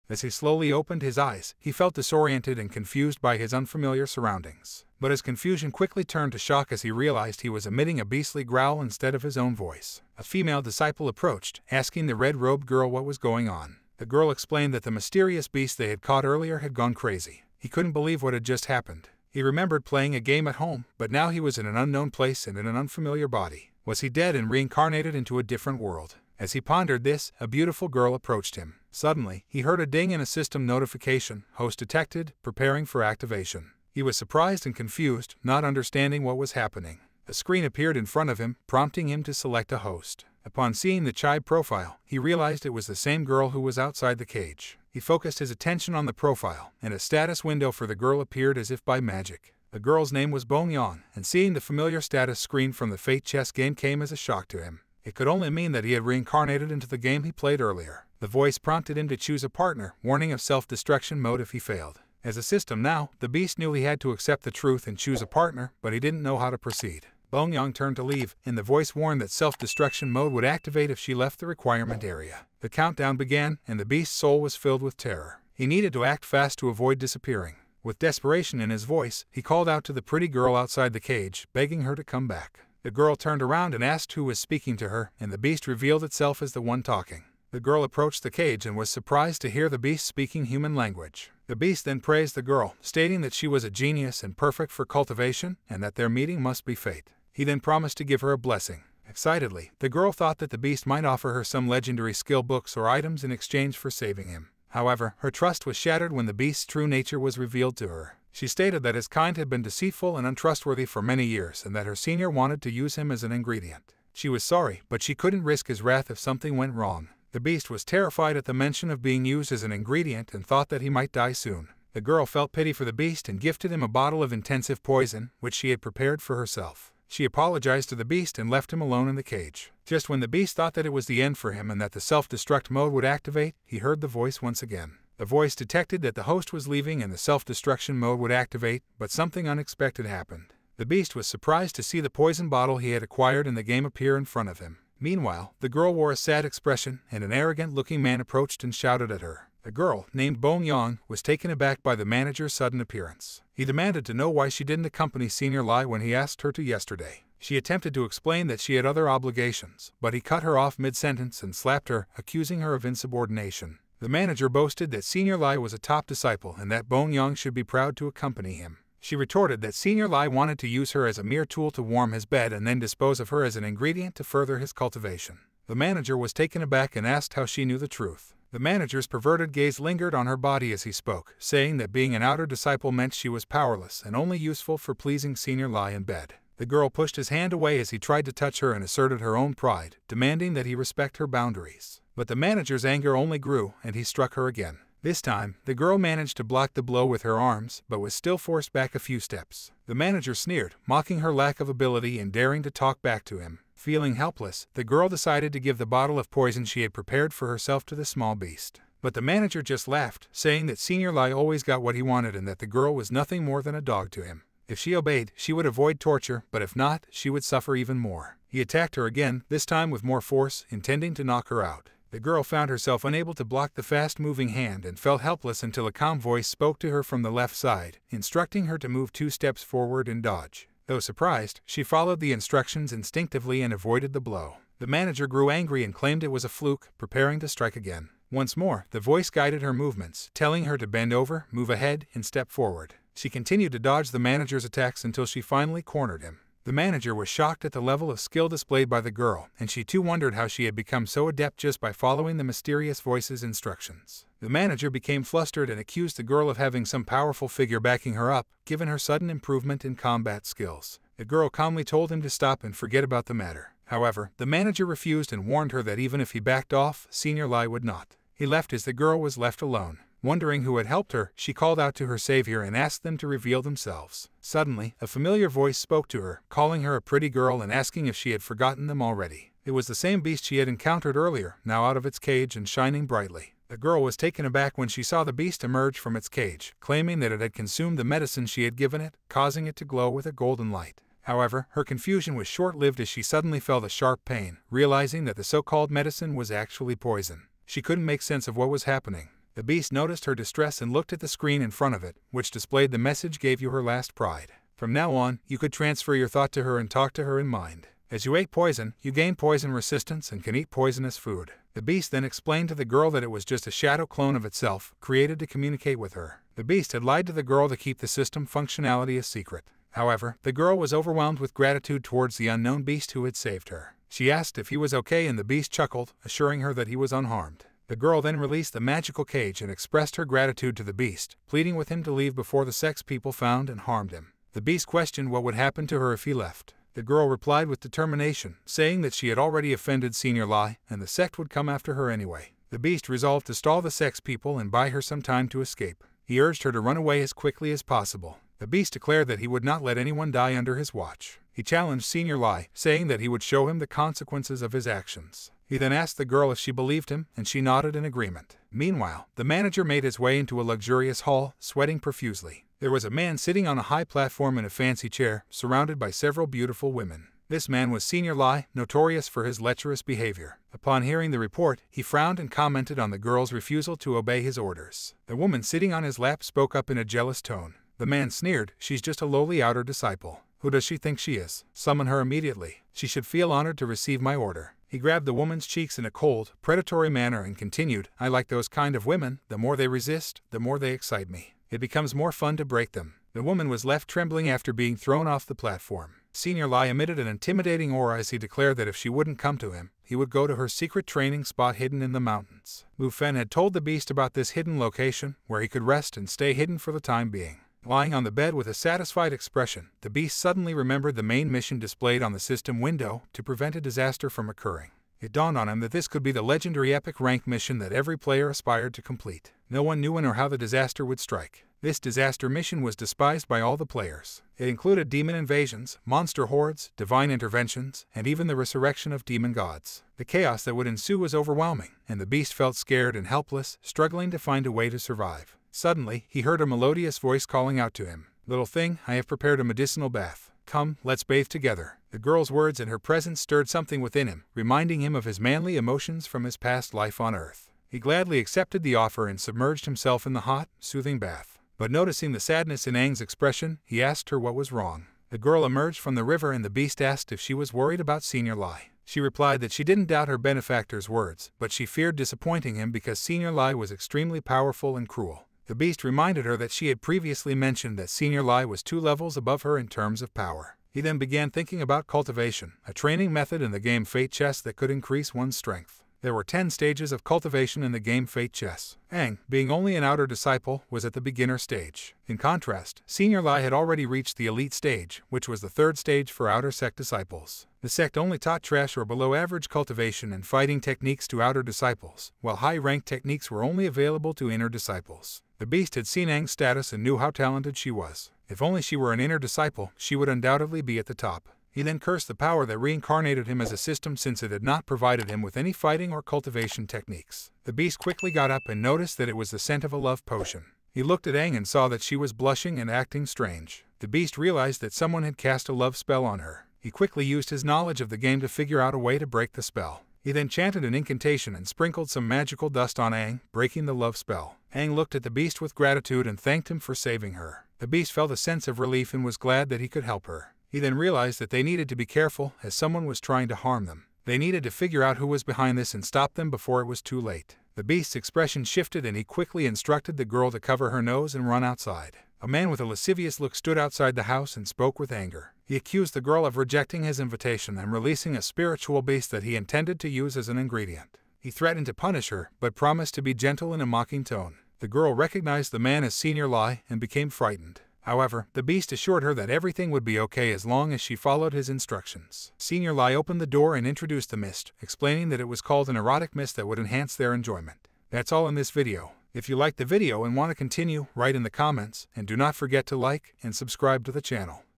As he slowly opened his eyes, he felt disoriented and confused by his unfamiliar surroundings. But his confusion quickly turned to shock as he realized he was emitting a beastly growl instead of his own voice. A female disciple approached, asking the red-robed girl what was going on. The girl explained that the mysterious beast they had caught earlier had gone crazy. He couldn't believe what had just happened. He remembered playing a game at home, but now he was in an unknown place and in an unfamiliar body. Was he dead and reincarnated into a different world? As he pondered this, a beautiful girl approached him. Suddenly, he heard a ding in a system notification, host detected, preparing for activation. He was surprised and confused, not understanding what was happening. A screen appeared in front of him, prompting him to select a host. Upon seeing the child profile, he realized it was the same girl who was outside the cage. He focused his attention on the profile, and a status window for the girl appeared as if by magic. The girl's name was Bong Yang, and seeing the familiar status screen from the Fate chess game came as a shock to him. It could only mean that he had reincarnated into the game he played earlier. The voice prompted him to choose a partner, warning of self-destruction mode if he failed. As a system now, the beast knew he had to accept the truth and choose a partner, but he didn't know how to proceed. Bong Yang turned to leave, and the voice warned that self-destruction mode would activate if she left the requirement area. The countdown began, and the beast's soul was filled with terror. He needed to act fast to avoid disappearing. With desperation in his voice, he called out to the pretty girl outside the cage, begging her to come back. The girl turned around and asked who was speaking to her, and the beast revealed itself as the one talking. The girl approached the cage and was surprised to hear the beast speaking human language. The beast then praised the girl, stating that she was a genius and perfect for cultivation, and that their meeting must be fate. He then promised to give her a blessing. Excitedly, the girl thought that the beast might offer her some legendary skill books or items in exchange for saving him. However, her trust was shattered when the beast's true nature was revealed to her. She stated that his kind had been deceitful and untrustworthy for many years and that her senior wanted to use him as an ingredient. She was sorry, but she couldn't risk his wrath if something went wrong. The beast was terrified at the mention of being used as an ingredient and thought that he might die soon. The girl felt pity for the beast and gifted him a bottle of intensive poison, which she had prepared for herself. She apologized to the beast and left him alone in the cage. Just when the beast thought that it was the end for him and that the self-destruct mode would activate, he heard the voice once again. The voice detected that the host was leaving and the self-destruction mode would activate, but something unexpected happened. The beast was surprised to see the poison bottle he had acquired in the game appear in front of him. Meanwhile, the girl wore a sad expression, and an arrogant-looking man approached and shouted at her. The girl, named Bong Yang, was taken aback by the manager's sudden appearance. He demanded to know why she didn't accompany Senior Lai when he asked her to yesterday. She attempted to explain that she had other obligations, but he cut her off mid-sentence and slapped her, accusing her of insubordination. The manager boasted that Senior Lai was a top disciple and that Bong Yang should be proud to accompany him. She retorted that Senior Lai wanted to use her as a mere tool to warm his bed and then dispose of her as an ingredient to further his cultivation. The manager was taken aback and asked how she knew the truth. The manager's perverted gaze lingered on her body as he spoke, saying that being an outer disciple meant she was powerless and only useful for pleasing Senior Lai in bed. The girl pushed his hand away as he tried to touch her and asserted her own pride, demanding that he respect her boundaries. But the manager's anger only grew, and he struck her again. This time, the girl managed to block the blow with her arms, but was still forced back a few steps. The manager sneered, mocking her lack of ability and daring to talk back to him. Feeling helpless, the girl decided to give the bottle of poison she had prepared for herself to the small beast. But the manager just laughed, saying that Senior Lai always got what he wanted and that the girl was nothing more than a dog to him. If she obeyed, she would avoid torture, but if not, she would suffer even more. He attacked her again, this time with more force, intending to knock her out. The girl found herself unable to block the fast-moving hand and felt helpless until a calm voice spoke to her from the left side, instructing her to move 2 steps forward and dodge. Though surprised, she followed the instructions instinctively and avoided the blow. The manager grew angry and claimed it was a fluke, preparing to strike again. Once more, the voice guided her movements, telling her to bend over, move ahead, and step forward. She continued to dodge the manager's attacks until she finally cornered him. The manager was shocked at the level of skill displayed by the girl, and she too wondered how she had become so adept just by following the mysterious voice's instructions. The manager became flustered and accused the girl of having some powerful figure backing her up, given her sudden improvement in combat skills. The girl calmly told him to stop and forget about the matter. However, the manager refused and warned her that even if he backed off, Senior Lai would not. He left as the girl was left alone. Wondering who had helped her, she called out to her savior and asked them to reveal themselves. Suddenly, a familiar voice spoke to her, calling her a pretty girl and asking if she had forgotten them already. It was the same beast she had encountered earlier, now out of its cage and shining brightly. The girl was taken aback when she saw the beast emerge from its cage, claiming that it had consumed the medicine she had given it, causing it to glow with a golden light. However, her confusion was short-lived as she suddenly felt a sharp pain, realizing that the so-called medicine was actually poison. She couldn't make sense of what was happening. The beast noticed her distress and looked at the screen in front of it, which displayed the message "Gave you her last pride. From now on, you could transfer your thought to her and talk to her in mind. As you ate poison, you gain poison resistance and can eat poisonous food." The beast then explained to the girl that it was just a shadow clone of itself, created to communicate with her. The beast had lied to the girl to keep the system functionality a secret. However, the girl was overwhelmed with gratitude towards the unknown beast who had saved her. She asked if he was okay and the beast chuckled, assuring her that he was unharmed. The girl then released the magical cage and expressed her gratitude to the beast, pleading with him to leave before the sex people found and harmed him. The beast questioned what would happen to her if he left. The girl replied with determination, saying that she had already offended Senior Lai, and the sect would come after her anyway. The beast resolved to stall the sex people and buy her some time to escape. He urged her to run away as quickly as possible. The beast declared that he would not let anyone die under his watch. He challenged Senior Lai, saying that he would show him the consequences of his actions. He then asked the girl if she believed him, and she nodded in agreement. Meanwhile, the manager made his way into a luxurious hall, sweating profusely. There was a man sitting on a high platform in a fancy chair, surrounded by several beautiful women. This man was Senior Lai, notorious for his lecherous behavior. Upon hearing the report, he frowned and commented on the girl's refusal to obey his orders. The woman sitting on his lap spoke up in a jealous tone. The man sneered, "She's just a lowly outer disciple. Who does she think she is? Summon her immediately. She should feel honored to receive my order." He grabbed the woman's cheeks in a cold, predatory manner and continued, "I like those kind of women. The more they resist, the more they excite me. It becomes more fun to break them." The woman was left trembling after being thrown off the platform. Senior Lai emitted an intimidating aura as he declared that if she wouldn't come to him, he would go to her secret training spot hidden in the mountains. Lu Fen had told the beast about this hidden location, where he could rest and stay hidden for the time being. Lying on the bed with a satisfied expression, the beast suddenly remembered the main mission displayed on the system window to prevent a disaster from occurring. It dawned on him that this could be the legendary epic rank mission that every player aspired to complete. No one knew when or how the disaster would strike. This disaster mission was despised by all the players. It included demon invasions, monster hordes, divine interventions, and even the resurrection of demon gods. The chaos that would ensue was overwhelming, and the beast felt scared and helpless, struggling to find a way to survive. Suddenly, he heard a melodious voice calling out to him. "Little thing, I have prepared a medicinal bath. Come, let's bathe together." The girl's words and her presence stirred something within him, reminding him of his manly emotions from his past life on Earth. He gladly accepted the offer and submerged himself in the hot, soothing bath. But noticing the sadness in Aang's expression, he asked her what was wrong. The girl emerged from the river and the beast asked if she was worried about Senior Lai. She replied that she didn't doubt her benefactor's words, but she feared disappointing him because Senior Lai was extremely powerful and cruel. The beast reminded her that she had previously mentioned that Senior Lai was 2 levels above her in terms of power. He then began thinking about cultivation, a training method in the game Fate Chess that could increase one's strength. There were 10 stages of cultivation in the game Fate Chess. Aang, being only an outer disciple, was at the beginner stage. In contrast, Senior Lai had already reached the elite stage, which was the 3rd stage for outer sect disciples. The sect only taught trash or below average cultivation and fighting techniques to outer disciples, while high-ranked techniques were only available to inner disciples. The beast had seen Aang's status and knew how talented she was. If only she were an inner disciple, she would undoubtedly be at the top. He then cursed the power that reincarnated him as a system since it had not provided him with any fighting or cultivation techniques. The beast quickly got up and noticed that it was the scent of a love potion. He looked at Aang and saw that she was blushing and acting strange. The beast realized that someone had cast a love spell on her. He quickly used his knowledge of the game to figure out a way to break the spell. He then chanted an incantation and sprinkled some magical dust on Aang, breaking the love spell. Aang looked at the beast with gratitude and thanked him for saving her. The beast felt a sense of relief and was glad that he could help her. He then realized that they needed to be careful as someone was trying to harm them. They needed to figure out who was behind this and stop them before it was too late. The beast's expression shifted and he quickly instructed the girl to cover her nose and run outside. A man with a lascivious look stood outside the house and spoke with anger. He accused the girl of rejecting his invitation and releasing a spiritual beast that he intended to use as an ingredient. He threatened to punish her, but promised to be gentle in a mocking tone. The girl recognized the man as Senior Lai and became frightened. However, the beast assured her that everything would be okay as long as she followed his instructions. Senior Lai opened the door and introduced the mist, explaining that it was called an erotic mist that would enhance their enjoyment. That's all in this video. If you liked the video and want to continue, write in the comments, and do not forget to like and subscribe to the channel.